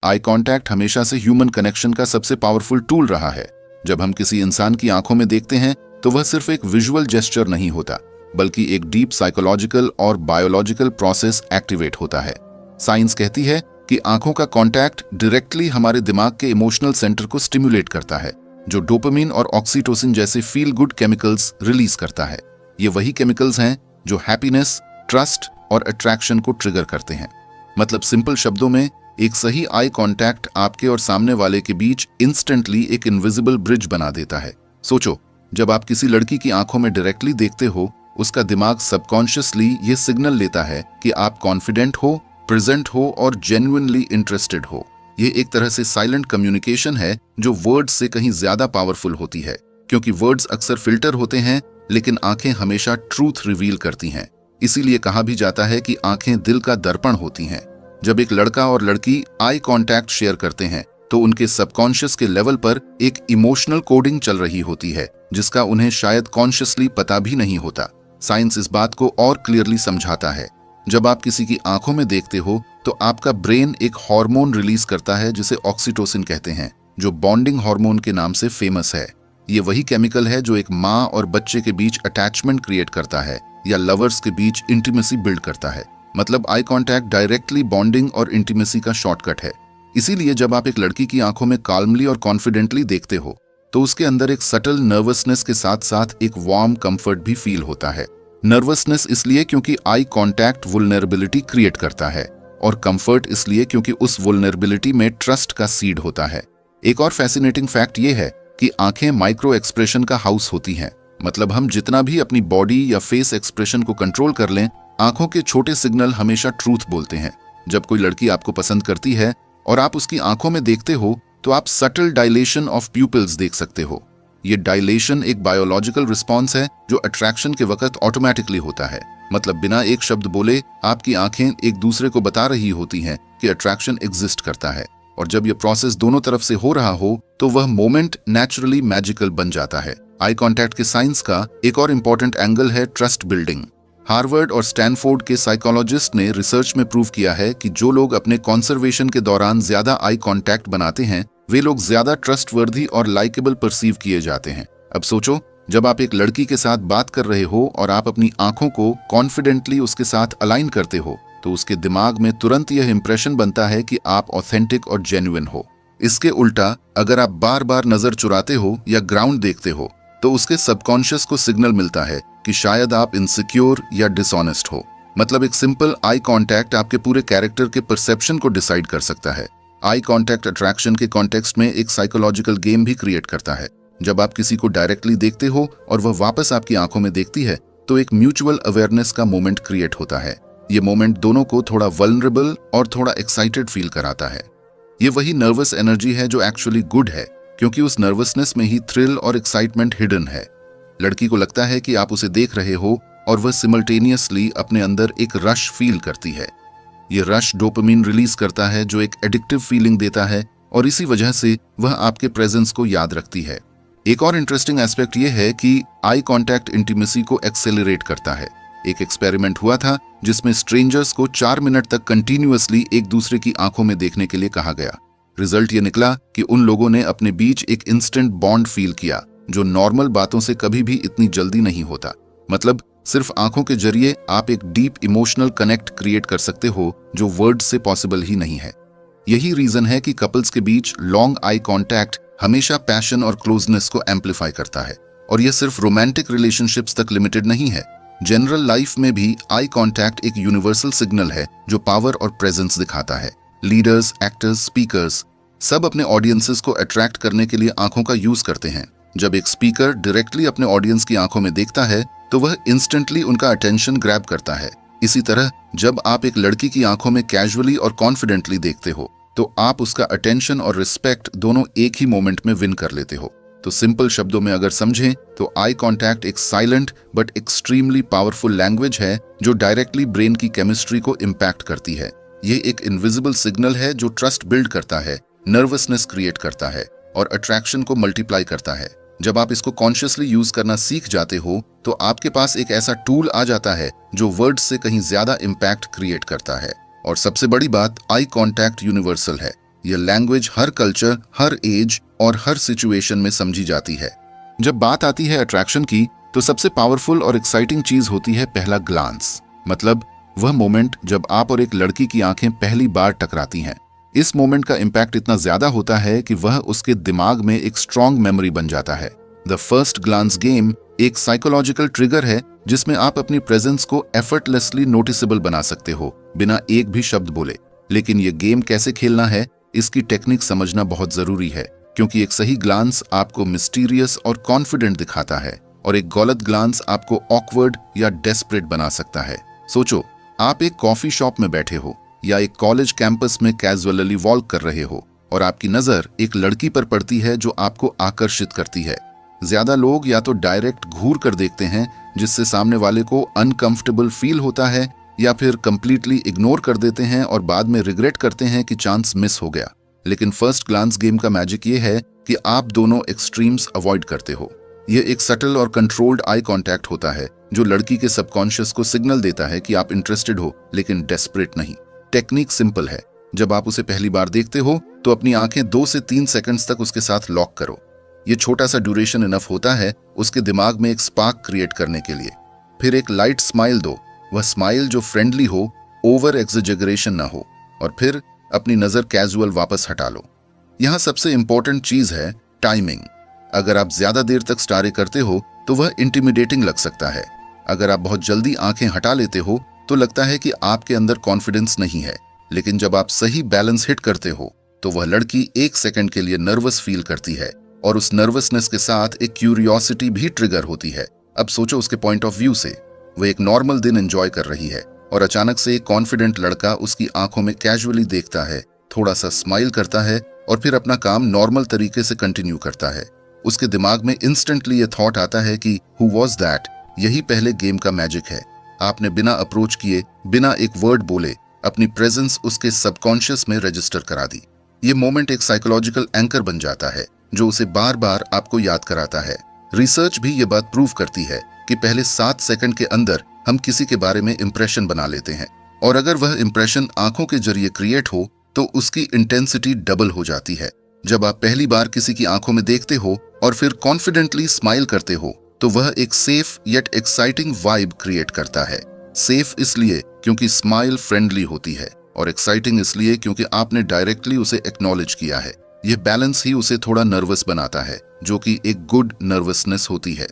Eye contact हमेशा से human connection का सबसे पावरफुल टूल रहा है। जब हम किसी इंसान की आंखों में देखते हैं तो वह सिर्फ एक विजुअल जेस्चर नहीं होता, बल्कि एक डीप साइकोलॉजिकल और बायोलॉजिकल प्रोसेस एक्टिवेट होता है। साइंस कहती है कि आंखों का कांटेक्ट डायरेक्टली हमारे दिमाग के इमोशनल सेंटर को स्टिमुलेट करता है, जो डोपामिन और ऑक्सीटोसिन जैसे फील गुड केमिकल्स रिलीज करता है। ये वही केमिकल्स हैं जो हैप्पीनेस, ट्रस्ट और अट्रैक्शन को ट्रिगर करते हैं। मतलब सिंपल शब्दों में, एक सही आई कांटेक्ट आपके और सामने वाले के बीच इंस्टेंटली एक इनविजिबल ब्रिज बना देता है। सोचो, जब आप किसी लड़की की आंखों में डायरेक्टली देखते हो, उसका दिमाग सबकॉन्शियसली ये सिग्नल लेता है कि आप कॉन्फिडेंट हो, प्रेजेंट हो और जेन्युइनली इंटरेस्टेड हो। ये एक तरह से साइलेंट कम्युनिकेशन है जो वर्ड्स से कहीं ज्यादा पावरफुल होती है, क्योंकि वर्ड्स अक्सर फिल्टर होते हैं लेकिन आंखें हमेशा ट्रूथ रिवील करती हैं। इसीलिए कहा भी जाता है कि आंखें दिल का दर्पण होती हैं। जब एक लड़का और लड़की आई कांटेक्ट शेयर करते हैं तो उनके सबकॉन्शियस के लेवल पर एक इमोशनल कोडिंग चल रही होती है, जिसका उन्हें शायद कॉन्शियसली पता भी नहीं होता। साइंस इस बात को और क्लियरली समझाता है। जब आप किसी की आंखों में देखते हो तो आपका ब्रेन एक हार्मोन रिलीज करता है जिसे ऑक्सीटोसिन कहते हैं, जो बॉन्डिंग हार्मोन के नाम से फेमस है। ये वही केमिकल है जो एक माँ और बच्चे के बीच अटैचमेंट क्रिएट करता है या लवर्स के बीच इंटीमेसी बिल्ड करता है। मतलब आई कांटेक्ट डायरेक्टली बॉन्डिंग और इंटीमेसी का शॉर्टकट है। इसीलिए जब आप एक लड़की की आंखों में काल्मली और कॉन्फिडेंटली देखते हो तो उसके अंदर एक सटल नर्वसनेस के साथ साथ एक वार्म कंफर्ट भी फील होता है। नर्वसनेस इसलिए क्योंकि आई कांटेक्ट वुल्नरेबिलिटी क्रिएट करता है, और कंफर्ट इसलिए क्योंकि उस वुल्नरेबिलिटी में ट्रस्ट का सीड होता है। एक और फैसिनेटिंग फैक्ट ये है कि आंखें माइक्रो एक्सप्रेशन का हाउस होती हैं। मतलब हम जितना भी अपनी बॉडी या फेस एक्सप्रेशन को कंट्रोल कर लें, आंखों के छोटे सिग्नल हमेशा ट्रूथ बोलते हैं। जब कोई लड़की आपको पसंद करती है और आप उसकी आंखों में देखते हो तो आप सटल डायलेशन ऑफ प्यूपिल्स देख सकते हो। ये डायलेशन एक बायोलॉजिकल रिस्पॉन्स है जो अट्रैक्शन के वक्त ऑटोमेटिकली होता है। मतलब बिना एक शब्द बोले आपकी आंखें एक दूसरे को बता रही होती हैं कि अट्रैक्शन एग्जिस्ट करता है, और जब ये प्रोसेस दोनों तरफ से हो रहा हो तो वह मोमेंट नेचुरली मैजिकल बन जाता है। आई कांटेक्ट के साइंस का एक और इम्पोर्टेंट एंगल है ट्रस्ट बिल्डिंग। हार्वर्ड और स्टैनफोर्ड के साइकोलॉजिस्ट ने रिसर्च में प्रूव किया है कि जो लोग अपने कॉन्सर्वेशन के दौरान ज्यादा आई कांटेक्ट बनाते हैं वे लोग ज्यादा ट्रस्टवर्दी और लाइकेबल परसीव किए जाते हैं। अब सोचो, जब आप एक लड़की के साथ बात कर रहे हो और आप अपनी आंखों को कॉन्फिडेंटली उसके साथ अलाइन करते हो तो उसके दिमाग में तुरंत यह इंप्रेशन बनता है कि आप ऑथेंटिक और जेन्युइन हो। इसके उल्टा अगर आप बार बार नजर चुराते हो या ग्राउंड देखते हो तो उसके सबकॉन्शियस को सिग्नल मिलता है कि शायद आप इनसिक्योर या डिसऑनेस्ट हो। मतलब एक सिंपल आई कांटेक्ट आपके पूरे कैरेक्टर के परसेप्शन को डिसाइड कर सकता है। आई कांटेक्ट अट्रैक्शन के कॉन्टेक्स्ट में एक साइकोलॉजिकल गेम भी क्रिएट करता है। जब आप किसी को डायरेक्टली देखते हो और वह वापस आपकी आंखों में देखती है तो एक म्यूचुअल अवेयरनेस का मोमेंट क्रिएट होता है। ये मोमेंट दोनों को थोड़ा वल्नरेबल और थोड़ा एक्साइटेड फील कराता है। ये वही नर्वस एनर्जी है जो एक्चुअली गुड है, क्योंकि उस नर्वसनेस में ही थ्रिल और एक्साइटमेंट हिडन है। लड़की को लगता है कि आप उसे देख रहे हो और वह सिमल्टेनियसली अपने अंदर एक रश फील करती है। ये रश डोपामिन रिलीज करता है जो एक एडिक्टिव फीलिंग देता है, और इसी वजह से वह आपके प्रेजेंस को याद रखती है। एक और इंटरेस्टिंग एस्पेक्ट ये है कि आई कांटेक्ट इंटीमेसी को एक्सेलरेट करता है। एक एक्सपेरिमेंट हुआ था जिसमें स्ट्रेंजर्स को 4 मिनट तक कंटिन्यूअसली एक दूसरे की आंखों में देखने के लिए कहा गया। रिजल्ट ये निकला कि उन लोगों ने अपने बीच एक इंस्टेंट बॉन्ड फील किया जो नॉर्मल बातों से कभी भी इतनी जल्दी नहीं होता। मतलब सिर्फ आंखों के जरिए आप एक डीप इमोशनल कनेक्ट क्रिएट कर सकते हो जो वर्ड से पॉसिबल ही नहीं है। यही रीजन है कि कपल्स के बीच लॉन्ग आई कांटेक्ट हमेशा पैशन और क्लोजनेस को एम्पलीफाई करता है। और यह सिर्फ रोमांटिक रिलेशनशिप्स तक लिमिटेड नहीं है। जनरल लाइफ में भी आई कांटेक्ट एक यूनिवर्सल सिग्नल है जो पावर और प्रेजेंस दिखाता है। लीडर्स, एक्टर्स, स्पीकर्स सब अपने ऑडियंसेस को अट्रैक्ट करने के लिए आंखों का यूज करते हैं। जब एक स्पीकर डायरेक्टली अपने ऑडियंस की आंखों में देखता है तो वह इंस्टेंटली उनका अटेंशन ग्रैब करता है। इसी तरह जब आप एक लड़की की आंखों में कैजुअली और कॉन्फिडेंटली देखते हो तो आप उसका अटेंशन और रिस्पेक्ट दोनों एक ही मोमेंट में विन कर लेते हो। तो सिंपल शब्दों में अगर समझें तो आई कांटेक्ट एक silent but extremely powerful language है जो डायरेक्टली ब्रेन की केमिस्ट्री को इम्पैक्ट करती है। ये एक इनविजिबल सिग्नल है जो ट्रस्ट बिल्ड करता है, नर्वसनेस क्रिएट करता है और अट्रैक्शन को मल्टीप्लाई करता है। जब आप इसको कॉन्शियसली यूज करना सीख जाते हो तो आपके पास एक ऐसा टूल आ जाता है जो वर्ड्स से कहीं ज्यादा इम्पैक्ट क्रिएट करता है। और सबसे बड़ी बात, आई कांटेक्ट यूनिवर्सल है। ये लैंग्वेज हर कल्चर, हर एज और हर सिचुएशन में समझी जाती है। जब बात आती है अट्रैक्शन की, तो सबसे पावरफुल और एक्साइटिंग चीज होती है पहला ग्लांस, मतलब वह मोमेंट जब आप और एक लड़की की आंखें पहली बार टकराती हैं। इस मोमेंट का इम्पैक्ट इतना ज्यादा होता है कि वह उसके दिमाग में एक स्ट्रॉन्ग मेमोरी बन जाता है। द फर्स्ट ग्लांस गेम एक साइकोलॉजिकल ट्रिगर है जिसमें आप अपनी प्रेजेंस को एफर्टलेसली नोटिसेबल बना सकते हो, बिना एक भी शब्द बोले। लेकिन ये गेम कैसे खेलना है, इसकी टेक्निक समझना बहुत जरूरी है, क्योंकि एक सही ग्लांस आपको मिस्टीरियस और कॉन्फिडेंट दिखाता है और एक गलत ग्लांस आपको ऑकवर्ड या डेस्परेट बना सकता है। सोचो, आप एक कॉफी शॉप में बैठे हो या एक कॉलेज कैंपस में कैजुअली वॉक कर रहे हो और आपकी नजर एक लड़की पर पड़ती है जो आपको आकर्षित करती है। ज्यादा लोग या तो डायरेक्ट घूर कर देखते हैं, जिससे सामने वाले को अनकंफर्टेबल फील होता है, या फिर कंप्लीटली इग्नोर कर देते हैं और बाद में रिग्रेट करते हैं कि चांस मिस हो गया। लेकिन फर्स्ट ग्लांस गेम का मैजिक ये है कि आप दोनों एक्सट्रीम्स अवॉइड करते हो। यह एक सटल और कंट्रोल्ड आई कांटेक्ट होता है जो लड़की के सबकॉन्शियस को सिग्नल देता है कि आप इंटरेस्टेड हो, लेकिन डेस्परेट नहीं। टेक्निक सिंपल है। जब आप उसे पहली बार देखते हो तो अपनी आंखें 2 से 3 सेकंड्स तक उसके साथ लॉक करो। ये छोटा सा ड्यूरेशन इनफ होता है उसके दिमाग में एक स्पार्क क्रिएट करने के लिए। फिर एक लाइट स्माइल दो, वह स्माइल जो फ्रेंडली हो, ओवर एक्सजेगरेशन ना हो, और फिर अपनी नजर कैजुअल वापस हटा लो। यहाँ सबसे इंपॉर्टेंट चीज है टाइमिंग। अगर आप ज्यादा देर तक स्टारे करते हो तो वह इंटिमिडेटिंग लग सकता है। अगर आप बहुत जल्दी आंखें हटा लेते हो तो लगता है कि आपके अंदर कॉन्फिडेंस नहीं है। लेकिन जब आप सही बैलेंस हिट करते हो तो वह लड़की 1 सेकंड के लिए नर्वस फील करती है और उस नर्वसनेस के साथ एक क्यूरियोसिटी भी ट्रिगर होती है। अब सोचो उसके पॉइंट ऑफ व्यू से, वह एक नॉर्मल दिन एंजॉय कर रही है और अचानक से एक कॉन्फिडेंट लड़का उसकी आंखों में कैजुअली देखता है, थोड़ा सा स्माइल करता है और फिर अपना काम नॉर्मल तरीके से कंटिन्यू करता है। उसके दिमाग में इंस्टेंटली ये थॉट आता है कि हु वॉज दैट। यही पहले गेम का मैजिक है। आपने बिना अप्रोच किए, बिना एक वर्ड बोले, अपनी प्रेजेंस उसके सबकॉन्शियस में रजिस्टर करा दी। ये मोमेंट एक साइकोलॉजिकल एंकर बन जाता है जो उसे बार बार आपको याद कराता है। रिसर्च भी ये बात प्रूव करती है कि पहले 7 सेकंड के अंदर हम किसी के बारे में इंप्रेशन बना लेते हैं, और अगर वह इंप्रेशन आंखों के जरिए क्रिएट हो तो उसकी इंटेंसिटी डबल हो जाती है। जब आप पहली बार किसी की आंखों में देखते हो और फिर कॉन्फिडेंटली स्माइल करते हो तो वह एक safe yet exciting vibe create करता है। सेफ इसलिए क्योंकि स्माइल फ्रेंडली होती है, और एक्साइटिंग इसलिए क्योंकि आपने डायरेक्टली उसे एक्नॉलेज किया है। यह बैलेंस ही उसे थोड़ा नर्वस बनाता है, जो कि एक गुड नर्वसनेस होती है।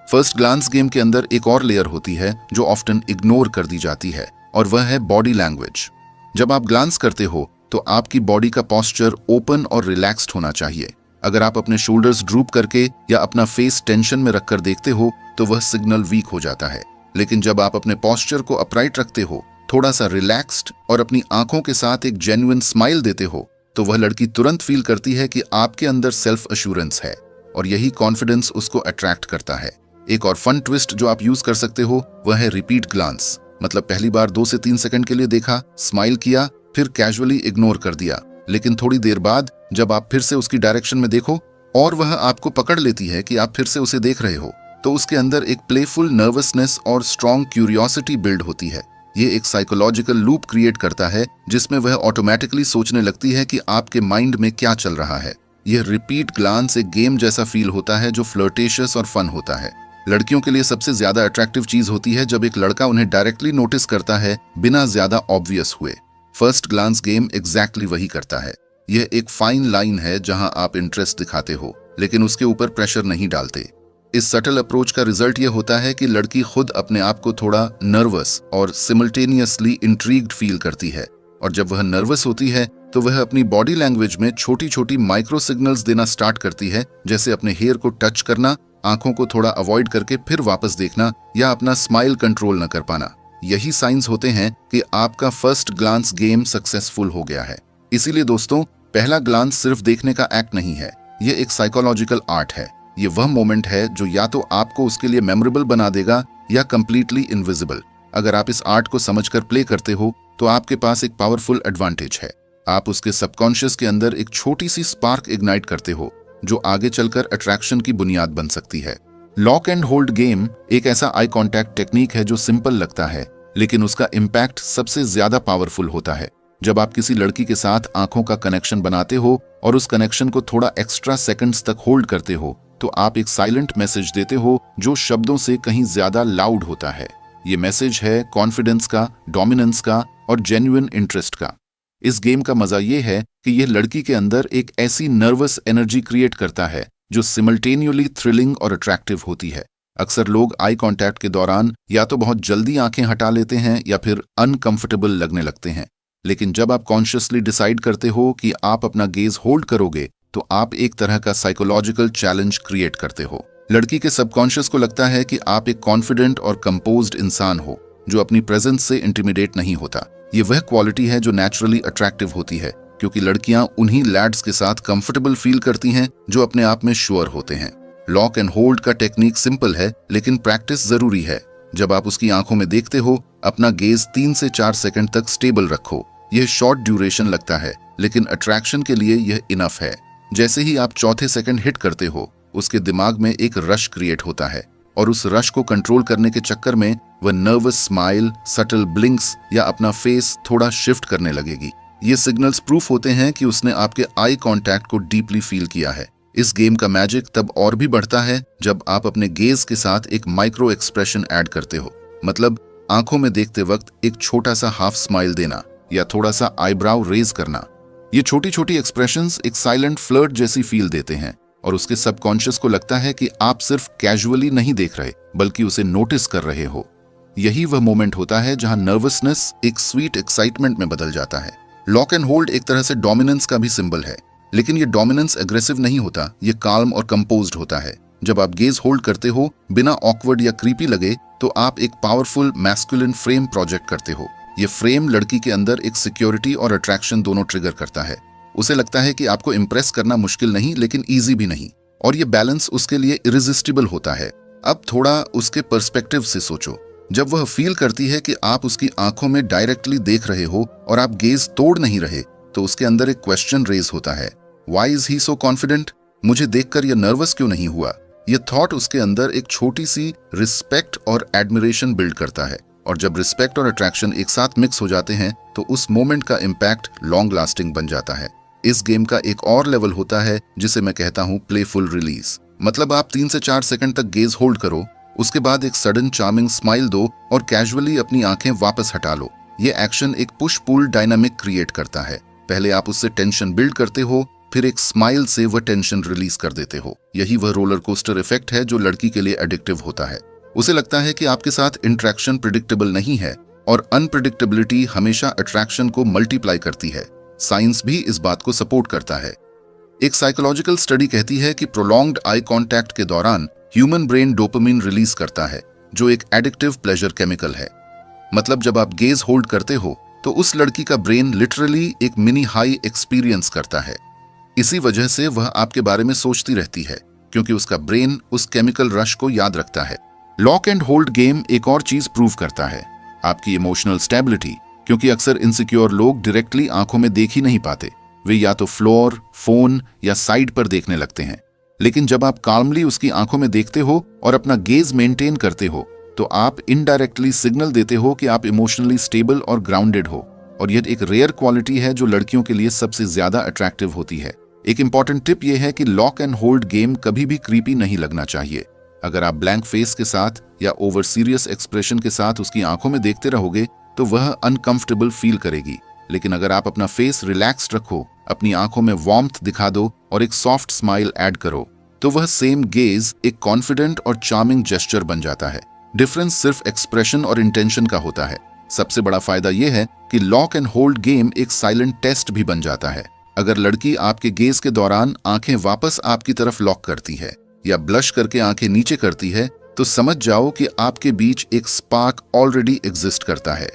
फर्स्ट ग्लांस गेम के अंदर एक और लेयर होती है जो ऑफ्टन इग्नोर कर दी जाती है, और वह है बॉडी लैंग्वेज। जब आप ग्लांस करते हो तो आपकी बॉडी का पोस्चर ओपन और रिलैक्स्ड होना चाहिए। अगर आप अपने शोल्डर्स ड्रूप करके या अपना फेस टेंशन में रखकर देखते हो तो वह सिग्नल वीक हो जाता है। लेकिन जब आप अपने पोस्चर को अपराइट रखते हो, थोड़ा सा रिलैक्स्ड, और अपनी आंखों के साथ एक जेन्युइन स्माइल देते हो, तो वह लड़की तुरंत फील करती है कि आपके अंदर सेल्फ अश्योरेंस है, और यही कॉन्फिडेंस उसको अट्रैक्ट करता है। एक और फन ट्विस्ट जो आप यूज कर सकते हो वह है रिपीट ग्लांस। मतलब पहली बार 2 से 3 सेकंड के लिए देखा, स्माइल किया, फिर कैजुअली इग्नोर कर दिया। लेकिन थोड़ी देर बाद जब आप फिर से उसकी डायरेक्शन में देखो और वह आपको पकड़ लेती है कि आप फिर से उसे देख रहे हो, तो उसके अंदर एक प्लेफुल नर्वसनेस और स्ट्रॉन्ग क्यूरियोसिटी बिल्ड होती है। ये एक साइकोलॉजिकल लूप क्रिएट करता है जिसमें वह ऑटोमेटिकली सोचने लगती है कि आपके माइंड में क्या चल रहा है। यह रिपीट ग्लांस एक गेम जैसा फील होता है जो फ्लर्टेशियस और फन होता है। लड़कियों के लिए सबसे ज्यादा अट्रैक्टिव चीज होती है जब एक लड़का उन्हें डायरेक्टली नोटिस करता है बिना ज्यादा ऑब्वियस हुए। फर्स्ट ग्लांस गेम एग्जैक्टली वही करता है। यह एक फाइन लाइन है जहां आप इंटरेस्ट दिखाते हो लेकिन उसके ऊपर प्रेशर नहीं डालते। इस सटल अप्रोच का रिजल्ट यह होता है कि लड़की खुद अपने आप को थोड़ा नर्वस और सिमल्टेनियसली इंट्रीग्ड फील करती है, और जब वह नर्वस होती है तो वह अपनी बॉडी लैंग्वेज में छोटी छोटी माइक्रो सिग्नल्स देना स्टार्ट करती है, जैसे अपने हेयर को टच करना, आंखों को थोड़ा अवॉइड करके फिर वापस देखना, या अपना स्माइल कंट्रोल न कर पाना। यही साइंस होते हैं कि आपका फर्स्ट ग्लांस गेम सक्सेसफुल हो गया है। इसीलिए दोस्तों, पहला ग्लांस सिर्फ देखने का एक्ट नहीं है, ये एक साइकोलॉजिकल आर्ट है। ये वह मोमेंट है जो या तो आपको उसके लिए मेमोरेबल बना देगा या कंप्लीटली इनविजिबल। अगर आप इस आर्ट को समझकर प्ले करते हो तो आपके पास एक पावरफुल एडवांटेज है। आप उसके सबकॉन्शियस के अंदर एक छोटी सी स्पार्क इग्नाइट करते हो जो आगे चलकर अट्रैक्शन की बुनियाद बन सकती है। लॉक एंड होल्ड गेम एक ऐसा आई कांटेक्ट टेक्निक है जो सिंपल लगता है, लेकिन उसका इम्पैक्ट सबसे ज्यादा पावरफुल होता है। जब आप किसी लड़की के साथ आंखों का कनेक्शन बनाते हो और उस कनेक्शन को थोड़ा एक्स्ट्रा सेकंड्स तक होल्ड करते हो, तो आप एक साइलेंट मैसेज देते हो जो शब्दों से कहीं ज्यादा लाउड होता है। ये मैसेज है कॉन्फिडेंस का, डोमिनेंस का और जेन्युइन इंटरेस्ट का। इस गेम का मजा ये है कि यह लड़की के अंदर एक ऐसी नर्वस एनर्जी क्रिएट करता है जो सिमल्टेनियसली थ्रिलिंग और अट्रैक्टिव होती है। अक्सर लोग आई कांटेक्ट के दौरान या तो बहुत जल्दी आंखें हटा लेते हैं या फिर अनकंफर्टेबल लगने लगते हैं, लेकिन जब आप कॉन्शियसली डिसाइड करते हो कि आप अपना गेज होल्ड करोगे, तो आप एक तरह का साइकोलॉजिकल चैलेंज क्रिएट करते हो। लड़की के सबकॉन्शियस को लगता है कि आप एक कॉन्फिडेंट और कंपोज्ड इंसान हो जो अपनी प्रेजेंस से इंटिमिडेट नहीं होता। ये वह क्वालिटी है जो नेचुरली अट्रैक्टिव होती है, क्योंकि लड़कियां उन्हीं लैड्स के साथ कंफर्टेबल फील करती हैं जो अपने आप में श्योर होते हैं। लॉक एंड होल्ड का टेक्निक सिंपल है, लेकिन प्रैक्टिस जरूरी है। जब आप उसकी आंखों में देखते हो, अपना गेज 3 से 4 सेकंड तक स्टेबल रखो। यह शॉर्ट ड्यूरेशन लगता है, लेकिन अट्रैक्शन के लिए यह इनफ है। जैसे ही आप चौथे सेकंड हिट करते हो, उसके दिमाग में एक रश क्रिएट होता है और उस रश को कंट्रोल करने के चक्कर में वह नर्वस स्माइल, सटल ब्लिंक्स या अपना फेस थोड़ा शिफ्ट करने लगेगी। ये सिग्नल्स प्रूफ होते हैं कि उसने आपके आई कांटेक्ट को डीपली फील किया है। इस गेम का मैजिक तब और भी बढ़ता है जब आप अपने गेज के साथ एक माइक्रो एक्सप्रेशन ऐड करते हो। मतलब आंखों में देखते वक्त एक छोटा सा हाफ स्माइल देना या थोड़ा सा आईब्राउ रेज करना। ये छोटी छोटी एक्सप्रेशंस एक साइलेंट फ्लर्ट जैसी फील देते हैं और उसके सबकॉन्शियस को लगता है कि आप सिर्फ कैजुअली नहीं देख रहे, बल्कि उसे नोटिस कर रहे हो। यही वह मोमेंट होता है जहां नर्वसनेस एक स्वीट एक्साइटमेंट में बदल जाता है। लॉक एंड होल्ड एक तरह से डोमिनेंस का भी सिंबल है, लेकिन ये डोमिनेंस एग्रेसिव नहीं होता, ये काल्म और कंपोज्ड होता है। जब आप गेज होल्ड करते हो बिना ऑकवर्ड या क्रीपी लगे, तो आप एक पावरफुल मैस्कुलिन फ्रेम प्रोजेक्ट करते हो। ये फ्रेम लड़की के अंदर एक सिक्योरिटी और अट्रैक्शन दोनों ट्रिगर करता है। उसे लगता है कि आपको इम्प्रेस करना मुश्किल नहीं, लेकिन ईजी भी नहीं, और ये बैलेंस उसके लिए इरिजिस्टिबल होता है। अब थोड़ा उसके पर्सपेक्टिव से सोचो। जब वह फील करती है कि आप उसकी आंखों में डायरेक्टली देख रहे हो और आप गेज तोड़ नहीं रहे, तो उसके अंदर एक क्वेश्चन रेज होता है, why is he so confident? मुझे देखकर यह नर्वस क्यों नहीं हुआ? यह थॉट उसके अंदर एक छोटी सी रिस्पेक्ट और एडमिरेशन बिल्ड करता है, और जब रिस्पेक्ट और अट्रैक्शन एक साथ मिक्स हो जाते हैं, तो उस मोमेंट का इम्पैक्ट लॉन्ग लास्टिंग बन जाता है। इस गेम का एक और लेवल होता है जिसे मैं कहता हूं प्लेफुल रिलीज। मतलब आप 3 से 4 सेकंड तक गेज होल्ड करो, उसके बाद एक सडन चार्मिंग स्माइल दो और कैजुअली अपनी आंखें वापस हटा लो। ये एक्शन एक पुश पुल डायनामिक क्रिएट करता है। पहले आप उससे टेंशन बिल्ड करते हो, फिर एक स्माइल से वह टेंशन रिलीज कर देते हो। यही वह रोलर कोस्टर इफेक्ट है जो लड़की के लिए एडिक्टिव होता है। उसे लगता है कि आपके साथ इंटरेक्शन प्रिडिक्टेबल नहीं है, और अनप्रिडिक्टेबिलिटी हमेशा अट्रैक्शन को मल्टीप्लाई करती है। साइंस भी इस बात को सपोर्ट करता है। एक साइकोलॉजिकल स्टडी कहती है कि प्रोलॉन्ग्ड आई कांटेक्ट के दौरान ह्यूमन ब्रेन डोपामिन रिलीज करता है, जो एक एडिक्टिव प्लेजर केमिकल है। मतलब जब आप गेज होल्ड करते हो, तो उस लड़की का ब्रेन लिटरली एक मिनी हाई एक्सपीरियंस करता है। इसी वजह से वह आपके बारे में सोचती रहती है, क्योंकि उसका ब्रेन उस केमिकल रश को याद रखता है। लॉक एंड होल्ड गेम एक और चीज प्रूव करता है, आपकी इमोशनल स्टेबिलिटी, क्योंकि अक्सर इनसिक्योर लोग डायरेक्टली आंखों में देख ही नहीं पाते। वे या तो फ्लोर, फोन या साइड पर देखने लगते हैं। लेकिन जब आप काल्मली उसकी आंखों में देखते हो और अपना गेज मेंटेन करते हो, तो आप इनडायरेक्टली सिग्नल देते हो कि आप इमोशनली स्टेबल और ग्राउंडेड हो। और यह एक रेयर क्वालिटी है जो लड़कियों के लिए सबसे ज्यादा अट्रैक्टिव होती है। एक इंपॉर्टेंट टिप यह है कि लॉक एंड होल्ड गेम कभी भी क्रीपी नहीं लगना चाहिए। अगर आप ब्लैंक फेस के साथ या ओवर सीरियस एक्सप्रेशन के साथ उसकी आंखों में देखते रहोगे, तो वह अनकंफर्टेबल फील करेगी। लेकिन अगर आप अपना फेस रिलैक्स्ड रखो, अपनी आंखों में वार्मथ दिखा दो और एक सॉफ्ट स्माइल ऐड करो, तो वह सेम गेज एक कॉन्फिडेंट और चार्मिंग जेस्चर बन जाता है। डिफरेंस सिर्फ एक्सप्रेशन और इंटेंशन का होता है। सबसे बड़ा फायदा यह है कि लॉक एंड होल्ड गेम एक साइलेंट टेस्ट भी बन जाता है। अगर लड़की आपके गेज के दौरान आंखें वापस आपकी तरफ लॉक करती है या ब्लश करके आंखें नीचे करती है, तो समझ जाओ कि आपके बीच एक स्पार्क ऑलरेडी एग्जिस्ट करता है।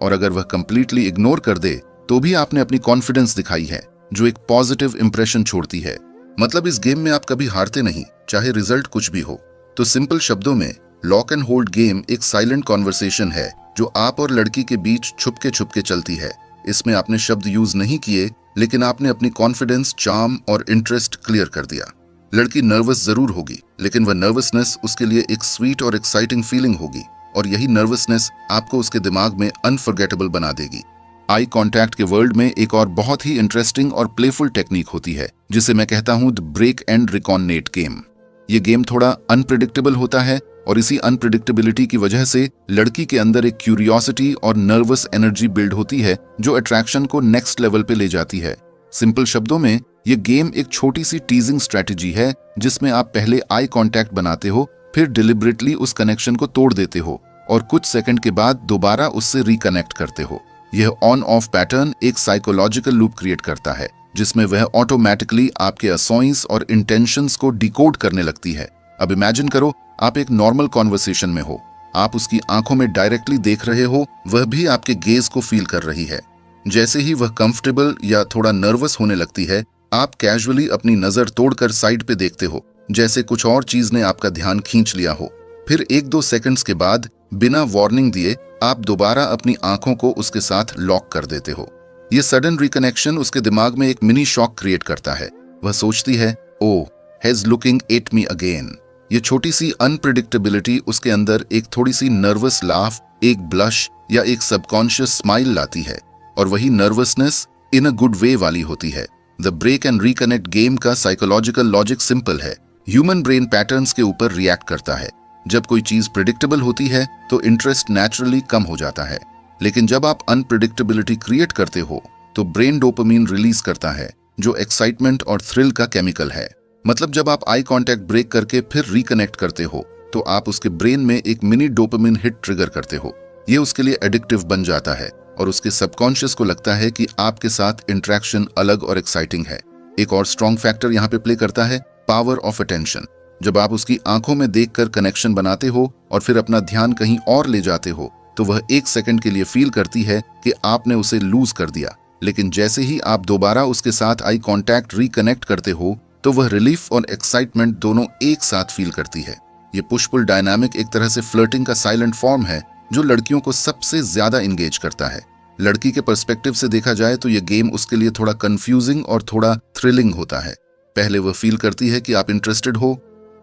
और अगर वह कंप्लीटली इग्नोर कर दे, तो भी आपने अपनी कॉन्फिडेंस दिखाई है, जो एक पॉजिटिव इंप्रेशन छोड़ती है। मतलब इस गेम में आप कभी हारते नहीं, चाहे रिजल्ट कुछ भी हो। तो सिंपल शब्दों में, लॉक एंड होल्ड गेम एक साइलेंट कॉन्वर्सेशन है जो आप और लड़की के बीच छुपके चलती है। इसमें आपने शब्द यूज नहीं किए, लेकिन आपने अपनी कॉन्फिडेंस, चार्म और इंटरेस्ट क्लियर कर दिया। लड़की नर्वस जरूर होगी, लेकिन वह नर्वसनेस उसके लिए एक स्वीट और एक्साइटिंग फीलिंग होगी, और यही नर्वसनेस आपको उसके दिमाग में अनफॉरगेटेबल बना देगी। आई कांटेक्ट के वर्ल्ड में एक और बहुत ही इंटरेस्टिंग और प्लेफुल टेक्निक होती है जिसे मैं कहता हूं द ब्रेक एंड रिकॉर्डिनेट गेम। ये गेम थोड़ा अनप्रिडिक्टेबल होता है और इसी अनप्रिडिक्टेबिलिटी की वजह से लड़की के अंदर एक क्यूरियोसिटी और नर्वस एनर्जी बिल्ड होती है जो अट्रैक्शन को नेक्स्ट लेवल पे ले जाती है। सिंपल शब्दों में ये गेम एक छोटी सी टीजिंग स्ट्रेटेजी है जिसमें आप पहले आई कांटेक्ट बनाते हो, फिर डिलिबरेटली उस कनेक्शन को तोड़ देते हो और कुछ सेकंड के बाद दोबारा उससे रिकनेक्ट करते हो। यह ऑन ऑफ पैटर्न एक साइकोलॉजिकल लूप क्रिएट करता है जिसमें वह ऑटोमेटिकली आपके असॉइंस और इंटेंशंस को डिकोड करने लगती है। अब इमेजिन करो आप एक नॉर्मल कॉन्वर्सेशन में हो, आप उसकी आंखों में डायरेक्टली देख रहे हो, वह भी आपके गेज को फील कर रही है। जैसे ही वह कंफर्टेबल या थोड़ा नर्वस होने लगती है, आप कैजुअली अपनी नजर तोड़कर साइड पे देखते हो, जैसे कुछ और चीज ने आपका ध्यान खींच लिया हो। फिर 1-2 सेकंड्स के बाद बिना वार्निंग दिए आप दोबारा अपनी आंखों को उसके साथ लॉक कर देते हो। ये सडन रिकनेक्शन उसके दिमाग में एक मिनी शॉक क्रिएट करता है। वह सोचती है, oh, he is looking at me again. ये छोटी सी अनप्रिडिक्टेबिलिटी उसके अंदर एक थोड़ी सी नर्वस लाफ, एक ब्लश या एक सबकॉन्शियस स्माइल लाती है और वही nervousness in a good way वाली होती है। The break and reconnect game का साइकोलॉजिकल लॉजिक सिंपल है। ह्यूमन ब्रेन पैटर्न्स के ऊपर रिएक्ट करता है। जब कोई चीज प्रिडिक्टेबल होती है तो इंटरेस्ट नेचुरली कम हो जाता है, लेकिन जब आप अनप्रिडिक्टेबिलिटी क्रिएट करते हो तो ब्रेन डोपामिन रिलीज करता है जो एक्साइटमेंट और थ्रिल का केमिकल है। मतलब जब आप आई कांटेक्ट ब्रेक करके फिर रिकनेक्ट करते हो तो आप उसके ब्रेन में एक मिनी डोपामिन हिट ट्रिगर करते हो। ये उसके लिए एडिक्टिव बन जाता है और उसके सबकॉन्शियस को लगता है कि आपके साथ इंटरेक्शन अलग और एक्साइटिंग है। एक और स्ट्रॉन्ग फैक्टर यहाँ पे प्ले करता है पावर ऑफ अटेंशन। जब आप उसकी आंखों में देखकर कनेक्शन बनाते हो और फिर अपना ध्यान कहीं और ले जाते हो तो वह 1 सेकंड के लिए फील करती है कि आपने उसे लूज कर दिया, लेकिन जैसे ही आप दोबारा उसके साथ आई कांटेक्ट रिकनेक्ट करते हो तो वह रिलीफ और एक्साइटमेंट दोनों एक साथ फील करती है। ये पुश पुल डायनामिक एक तरह से फ्लर्टिंग का साइलेंट फॉर्म है जो लड़कियों को सबसे ज्यादा इंगेज करता है। लड़की के पर्सपेक्टिव से देखा जाए तो ये गेम उसके लिए थोड़ा कंफ्यूजिंग और थोड़ा थ्रिलिंग होता है। पहले वह फील करती है कि आप इंटरेस्टेड हो,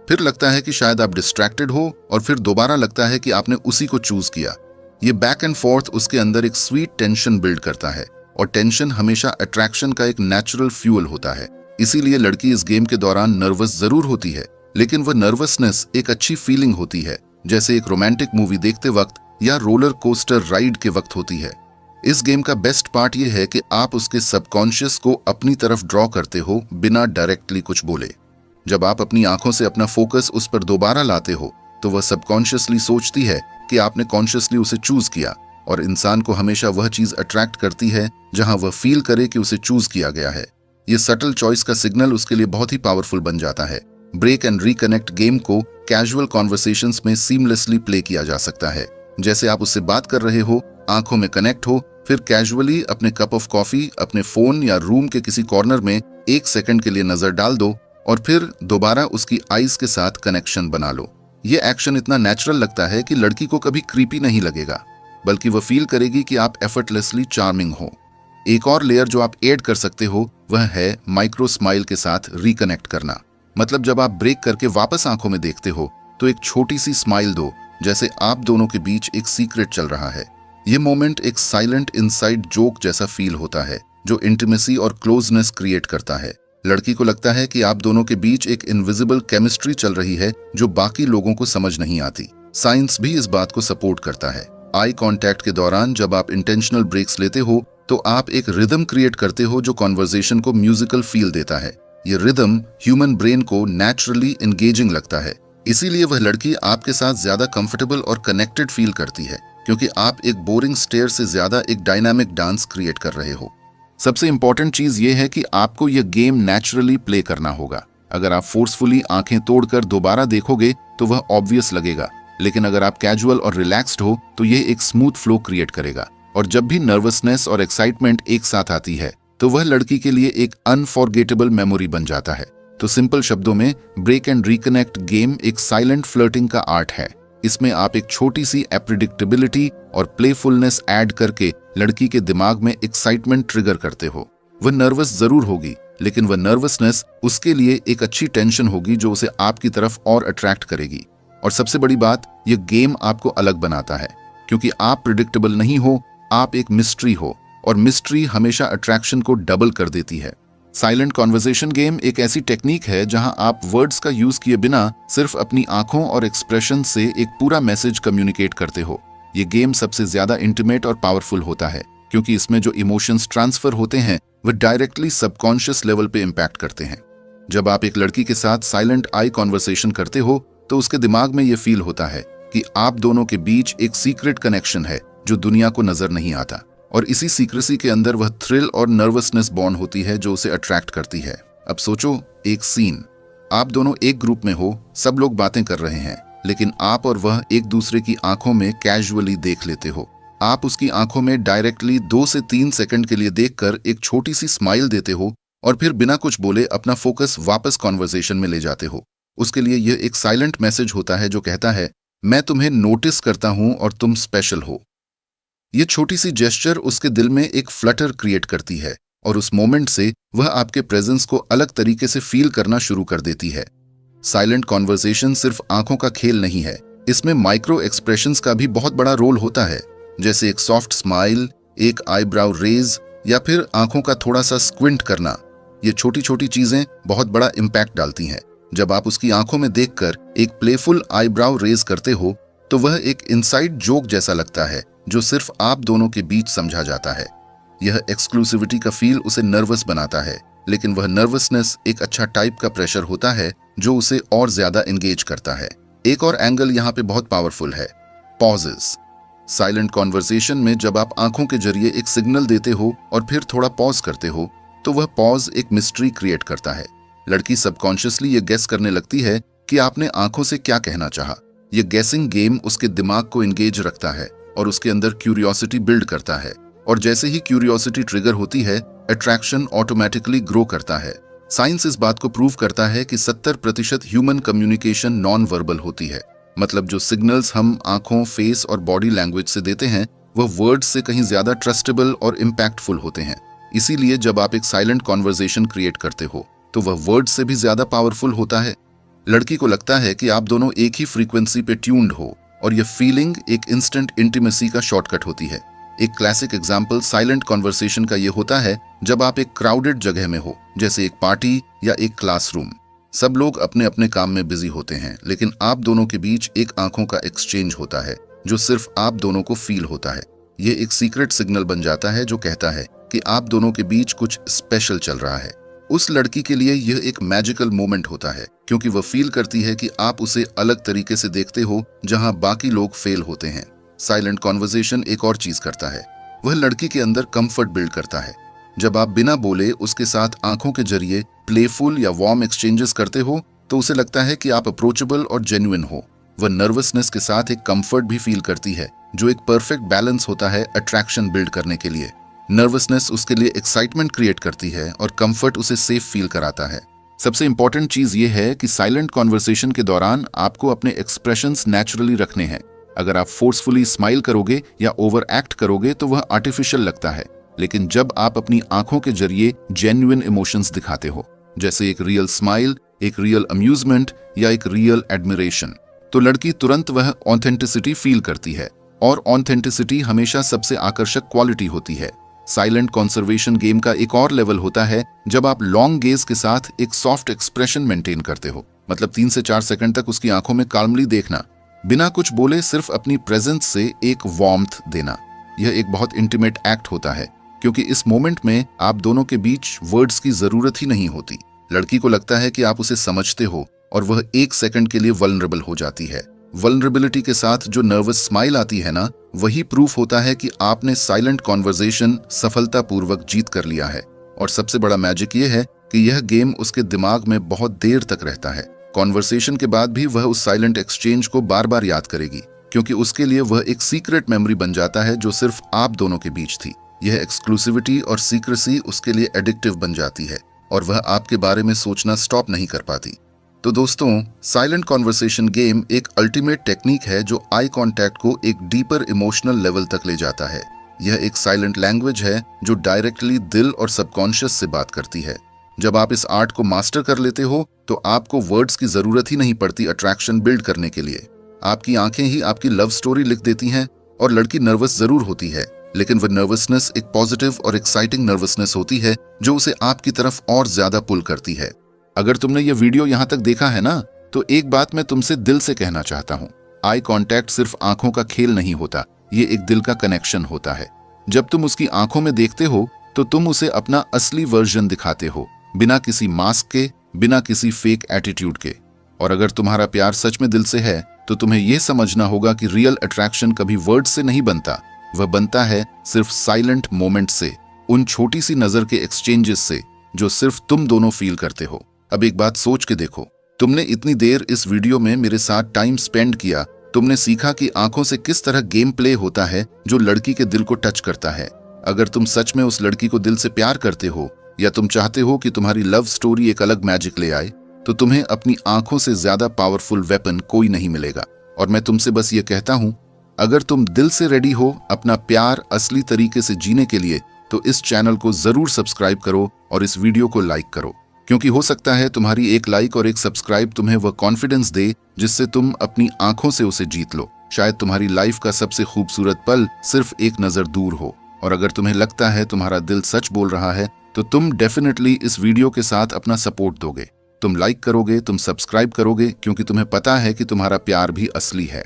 फिर लगता है कि शायद आप डिस्ट्रैक्टेड हो और फिर दोबारा लगता है कि आपने उसी को चूज किया। ये बैक एंड फोर्थ उसके अंदर एक स्वीट टेंशन बिल्ड करता है और टेंशन हमेशा अट्रैक्शन का एक नेचुरल फ्यूल होता है। इसीलिए लड़की इस गेम के दौरान नर्वस जरूर होती है, लेकिन वह नर्वसनेस एक अच्छी फीलिंग होती है, जैसे एक रोमांटिक मूवी देखते वक्त या रोलर कोस्टर राइड के वक्त होती है। इस गेम का बेस्ट पार्ट यह है कि आप उसके सबकॉन्शियस को अपनी तरफ ड्रॉ करते हो बिना डायरेक्टली कुछ बोले। जब आप अपनी आंखों से अपना फोकस उस पर दोबारा लाते हो तो वह सबकॉन्शियसली सोचती है कि आपने कॉन्शियसली उसे चूज किया, और इंसान को हमेशा वह चीज अट्रैक्ट करती है जहां वह फील करे कि उसे चूज किया गया है। ये सटल चॉइस का सिग्नल उसके लिए बहुत ही पावरफुल बन जाता है। ब्रेक एंड रिकनेक्ट गेम को कैजुअल कॉन्वर्सेशंस में सीमलेसली प्ले किया जा सकता है। जैसे आप उससे बात कर रहे हो, आंखों में कनेक्ट हो, फिर कैजुअली अपने कप ऑफ कॉफी अपने फोन या रूम के किसी कॉर्नर में 1 सेकंड के लिए नजर डाल दो और फिर दोबारा उसकी आईज के साथ कनेक्शन बना लो। ये एक्शन इतना नेचुरल लगता है कि लड़की को कभी क्रीपी नहीं लगेगा, बल्कि वह फील करेगी कि आप एफर्टलेसली चार्मिंग हो। एक और लेयर जो आप ऐड कर सकते हो वह है माइक्रो स्माइल के साथ रिकनेक्ट करना। मतलब जब आप ब्रेक करके वापस आंखों में देखते हो तो एक छोटी सी स्माइल दो, जैसे आप दोनों के बीच एक सीक्रेट चल रहा है। ये मोमेंट एक साइलेंट इनसाइड जोक जैसा फील होता है जो इंटीमेसी और क्लोजनेस क्रिएट करता है। लड़की को लगता है कि आप दोनों के बीच एक इनविजिबल केमिस्ट्री चल रही है जो बाकी लोगों को समझ नहीं आती। साइंस भी इस बात को सपोर्ट करता है। आई कांटेक्ट के दौरान जब आप इंटेंशनल ब्रेक्स लेते हो तो आप एक रिदम क्रिएट करते हो जो कॉन्वर्सेशन को म्यूजिकल फील देता है। ये रिदम ह्यूमन ब्रेन को नेचुरली एंगेजिंग लगता है, इसीलिए वह लड़की आपके साथ ज्यादा कंफर्टेबल और कनेक्टेड फील करती है, क्योंकि आप एक बोरिंग स्टेयर से ज्यादा एक डायनामिक डांस क्रिएट कर रहे हो। सबसे इंपॉर्टेंट चीज ये है कि आपको यह गेम नेचुरली प्ले करना होगा। अगर आप फोर्सफुली आंखें तोड़कर दोबारा देखोगे तो वह ऑब्वियस लगेगा, लेकिन अगर आप कैजुअल और रिलैक्स्ड हो तो यह एक स्मूथ फ्लो क्रिएट करेगा। और जब भी नर्वसनेस और एक्साइटमेंट एक साथ आती है तो वह लड़की के लिए एक अनफॉरगेटेबल मेमोरी बन जाता है। तो सिंपल शब्दों में ब्रेक एंड रिकनेक्ट गेम एक साइलेंट फ्लर्टिंग का आर्ट है। इसमें आप एक छोटी सी अप्रिडिक्टेबिलिटी और प्लेफुलनेस ऐड करके लड़की के दिमाग में एक्साइटमेंट ट्रिगर करते हो। वह नर्वस जरूर होगी, लेकिन वह नर्वसनेस उसके लिए एक अच्छी टेंशन होगी जो उसे आपकी तरफ और अट्रैक्ट करेगी। और सबसे बड़ी बात, यह गेम आपको अलग बनाता है, क्योंकि आप प्रिडिक्टेबल नहीं हो, आप एक मिस्ट्री हो और मिस्ट्री हमेशा अट्रैक्शन को डबल कर देती है। साइलेंट कॉन्वर्सेशन गेम एक ऐसी टेक्निक है जहां आप वर्ड्स का यूज किए बिना सिर्फ अपनी आंखों और एक्सप्रेशन से एक पूरा मैसेज कम्युनिकेट करते हो। ये गेम सबसे ज्यादा इंटीमेट और पावरफुल होता है क्योंकि इसमें जो इमोशंस ट्रांसफर होते हैं वो डायरेक्टली सबकॉन्शियस लेवल पे इम्पैक्ट करते हैं। जब आप एक लड़की के साथ साइलेंट आई कॉन्वर्सेशन करते हो तो उसके दिमाग में ये फील होता है कि आप दोनों के बीच एक सीक्रेट कनेक्शन है जो दुनिया को नजर नहीं आता, और इसी सीक्रेसी के अंदर वह थ्रिल और नर्वसनेस बॉर्न होती है जो उसे अट्रैक्ट करती है। अब सोचो, एक सीन, आप दोनों एक ग्रुप में हो, सब लोग बातें कर रहे हैं, लेकिन आप और वह एक दूसरे की आंखों में कैजुअली देख लेते हो। आप उसकी आंखों में डायरेक्टली 2 से 3 सेकंड के लिए देखकर एक छोटी सी स्माइल देते हो और फिर बिना कुछ बोले अपना फोकस वापस कॉन्वर्सेशन में ले जाते हो। उसके लिए यह एक साइलेंट मैसेज होता है जो कहता है, मैं तुम्हें नोटिस करता हूं और तुम स्पेशल हो। ये छोटी सी जेस्चर उसके दिल में एक फ्लटर क्रिएट करती है और उस मोमेंट से वह आपके प्रेजेंस को अलग तरीके से फील करना शुरू कर देती है। साइलेंट कॉन्वर्सेशन सिर्फ आंखों का खेल नहीं है, इसमें माइक्रो एक्सप्रेशंस का भी बहुत बड़ा रोल होता है, जैसे एक सॉफ्ट स्माइल, एक आईब्राउ रेज या फिर आंखों का थोड़ा सा स्क्विंट करना। ये छोटी छोटी चीजें बहुत बड़ा इम्पैक्ट डालती हैं। जब आप उसकी आंखों में देखकर एक प्लेफुल आईब्राउ रेज करते हो तो वह एक इनसाइड जोक जैसा लगता है जो सिर्फ आप दोनों के बीच समझा जाता है। यह एक्सक्लूसिविटी का फील उसे नर्वस बनाता है, लेकिन वह नर्वसनेस एक अच्छा टाइप का प्रेशर होता है जो उसे और ज्यादा एंगेज करता है। एक और एंगल यहाँ पे बहुत पावरफुल है, पॉजेस। साइलेंट कॉन्वर्सेशन में जब आप आंखों के जरिए एक सिग्नल देते हो और फिर थोड़ा पॉज करते हो तो वह पॉज एक मिस्ट्री क्रिएट करता है। लड़की सबकॉन्शियसली ये गेस करने लगती है कि आपने आंखों से क्या कहना चाहा। यह गेसिंग गेम उसके दिमाग को एंगेज रखता है और उसके अंदर क्यूरियोसिटी बिल्ड करता है, और जैसे ही क्यूरियोसिटी ट्रिगर होती है अट्रैक्शन ऑटोमेटिकली ग्रो करता है। साइंस इस बात को प्रूव करता है कि 70% ह्यूमन कम्युनिकेशन नॉन वर्बल होती है, मतलब जो सिग्नल्स हम आंखों, फेस और बॉडी लैंग्वेज से देते हैं वह वर्ड्स से कहीं ज्यादा ट्रस्टेबल और इम्पैक्टफुल होते हैं। इसीलिए जब आप एक साइलेंट कॉन्वर्सेशन क्रिएट करते हो तो वह वर्ड्स से भी ज्यादा पावरफुल होता है। लड़की को लगता है कि आप दोनों एक ही फ्रीक्वेंसी पे ट्यून्ड हो और यह फीलिंग एक इंस्टेंट इंटीमेसी का शॉर्टकट होती है। एक क्लासिक एग्जाम्पल साइलेंट कॉन्वर्सेशन का यह होता है जब आप एक क्राउडेड जगह में हो, जैसे एक पार्टी या एक क्लासरूम। सब लोग अपने अपने काम में बिजी होते हैं, लेकिन आप दोनों के बीच एक आंखों का एक्सचेंज होता है जो सिर्फ आप दोनों को फील होता है। यह एक सीक्रेट सिग्नल बन जाता है जो कहता है कि आप दोनों के बीच कुछ स्पेशल चल रहा है। उस लड़की के लिए यह एक मैजिकल मोमेंट होता है क्योंकि वह फील करती है कि आप उसे अलग तरीके से देखते हो जहां बाकी लोग फेल होते हैं। साइलेंट कॉन्वर्सेशन एक और चीज करता है, वह लड़की के अंदर कंफर्ट बिल्ड करता है। जब आप बिना बोले उसके साथ आंखों के जरिए प्लेफुल या वार्म एक्सचेंजेस करते हो तो उसे लगता है कि आप अप्रोचेबल और जेन्युइन हो। वह नर्वसनेस के साथ एक कंफर्ट भी फील करती है जो एक परफेक्ट बैलेंस होता है अट्रैक्शन बिल्ड करने के लिए। नर्वसनेस उसके लिए एक्साइटमेंट क्रिएट करती है और कंफर्ट उसे सेफ फील कराता है। सबसे इंपॉर्टेंट चीज ये है कि साइलेंट कॉन्वर्सेशन के दौरान आपको अपने एक्सप्रेशंस नेचुरली रखने हैं। अगर आप फोर्सफुली स्माइल करोगे या ओवर एक्ट करोगे तो वह आर्टिफिशियल लगता है, लेकिन जब आप अपनी आंखों के जरिए जेन्युइन इमोशंस दिखाते हो, जैसे एक रियल स्माइल, एक रियल अम्यूजमेंट या एक रियल एडमिरेशन, तो लड़की तुरंत वह ऑथेंटिसिटी फील करती है, और ऑथेंटिसिटी हमेशा सबसे आकर्षक क्वालिटी होती है। साइलेंट कॉन्वर्सेशन गेम का एक और लेवल होता है जब आप लॉन्ग गेज के साथ एक सॉफ्ट एक्सप्रेशन मेंटेन करते हो, मतलब 3 से 4 सेकंड तक उसकी आंखों में काल्मली देखना, बिना कुछ बोले सिर्फ अपनी प्रेजेंस से एक वार्मथ देना। यह एक बहुत इंटीमेट एक्ट होता है क्योंकि इस मोमेंट में आप दोनों के बीच वर्ड्स की जरूरत ही नहीं होती। लड़की को लगता है कि आप उसे समझते हो और वह 1 सेकंड के लिए वल्नरेबल हो जाती है। वल्नरेबिलिटी के साथ जो नर्वस स्माइल आती है ना, वही प्रूफ होता है कि आपने साइलेंट कॉन्वर्सेशन सफलतापूर्वक जीत कर लिया है। और सबसे बड़ा मैजिक ये है कि यह गेम उसके दिमाग में बहुत देर तक रहता है। कॉन्वर्सेशन के बाद भी वह उस साइलेंट एक्सचेंज को बार बार याद करेगी क्योंकि उसके लिए वह एक सीक्रेट मेमोरी बन जाता है जो सिर्फ आप दोनों के बीच थी। यह एक्सक्लूसिविटी और सीक्रेसी उसके लिए एडिक्टिव बन जाती है और वह आपके बारे में सोचना स्टॉप नहीं कर पाती। तो दोस्तों, साइलेंट कॉन्वर्सेशन गेम एक अल्टीमेट टेक्निक है जो आई कांटेक्ट को एक डीपर इमोशनल लेवल तक ले जाता है। यह एक साइलेंट लैंग्वेज है जो डायरेक्टली दिल और सबकॉन्शियस से बात करती है। जब आप इस आर्ट को मास्टर कर लेते हो तो आपको वर्ड्स की जरूरत ही नहीं पड़ती अट्रैक्शन बिल्ड करने के लिए। आपकी आंखें ही आपकी लव स्टोरी लिख देती हैं और लड़की नर्वस जरूर होती है, लेकिन वह नर्वसनेस एक पॉजिटिव और एक्साइटिंग नर्वसनेस होती है जो उसे आपकी तरफ और ज्यादा पुल करती है। अगर तुमने ये वीडियो यहाँ तक देखा है ना, तो एक बात मैं तुमसे दिल से कहना चाहता हूँ। आई कांटेक्ट सिर्फ आंखों का खेल नहीं होता, ये एक दिल का कनेक्शन होता है। जब तुम उसकी आंखों में देखते हो तो तुम उसे अपना असली वर्जन दिखाते हो, बिना किसी मास्क के, बिना किसी फेक एटीट्यूड के। और अगर तुम्हारा प्यार सच में दिल से है तो तुम्हें यह समझना होगा कि रियल अट्रैक्शन कभी वर्ड से नहीं बनता, वह बनता है सिर्फ साइलेंट मोमेंट से, उन छोटी सी नजर के एक्सचेंजेस से जो सिर्फ तुम दोनों फील करते हो। अब एक बात सोच के देखो, तुमने इतनी देर इस वीडियो में मेरे साथ टाइम स्पेंड किया, तुमने सीखा कि आंखों से किस तरह गेम प्ले होता है जो लड़की के दिल को टच करता है। अगर तुम सच में उस लड़की को दिल से प्यार करते हो या तुम चाहते हो कि तुम्हारी लव स्टोरी एक अलग मैजिक ले आए, तो तुम्हें अपनी आंखों से ज्यादा पावरफुल वेपन कोई नहीं मिलेगा। और मैं तुमसे बस ये कहता हूं, अगर तुम दिल से रेडी हो अपना प्यार असली तरीके से जीने के लिए, तो इस चैनल को जरूर सब्सक्राइब करो और इस वीडियो को लाइक करो, क्योंकि हो सकता है तुम्हारी एक लाइक और एक सब्सक्राइब तुम्हें वह कॉन्फिडेंस दे जिससे तुम अपनी आंखों से उसे जीत लो। शायद तुम्हारी लाइफ का सबसे खूबसूरत पल सिर्फ एक नजर दूर हो। और अगर तुम्हें लगता है तुम्हारा दिल सच बोल रहा है, तो तुम डेफिनेटली इस वीडियो के साथ अपना सपोर्ट दोगे। तुम लाइक करोगे, तुम सब्सक्राइब करोगे, क्योंकि तुम्हें पता है कि तुम्हारा प्यार भी असली है।